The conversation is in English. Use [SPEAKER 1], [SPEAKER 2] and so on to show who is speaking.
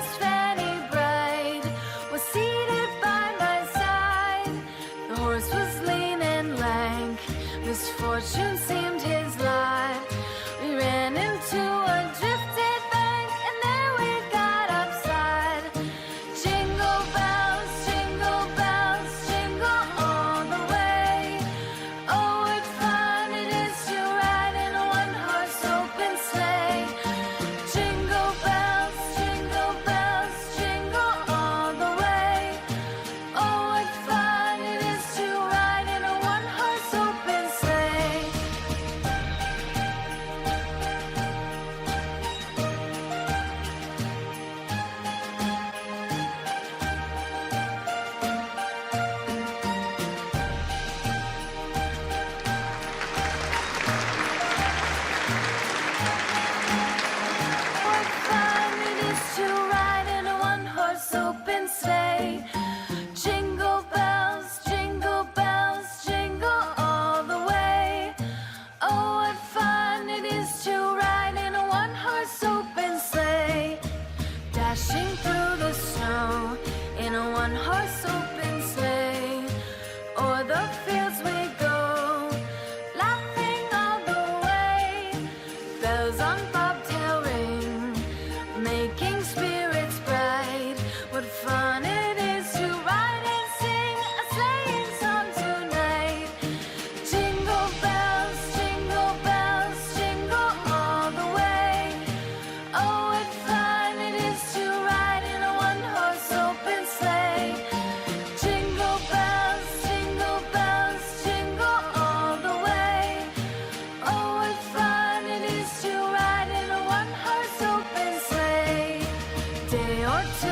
[SPEAKER 1] Miss Fanny Bright was seated by my side. The horse was lean and lank, misfortune seemed his lot. We ran into a drifted bank, and there we got upside. Jingle bells, jingle all the way. Oh, what fun it is to ride in a one-horse open sleigh. Jingle bells, jingle all the way. Oh, what fun it is to ride in a one-horse open sleigh. What fun it is to ride in a one-horse open sleigh. Jingle bells, jingle all the way. Oh, what fun it is to ride in a one-horse open sleigh. Dashing through the snow in a one-horse open sleigh. O'er the fields we go, laughing all the way. Bells on bobtail ring, making spirits bright. What fun it is to ride and sing a sleighing song tonight. Jingle bells, jingle all the way. Oh, what fun it is to ride in a one-horse open sleigh. Jingle bells, jingle all the way. Oh, what fun it is to ride in a one-horse open sleigh. Day or two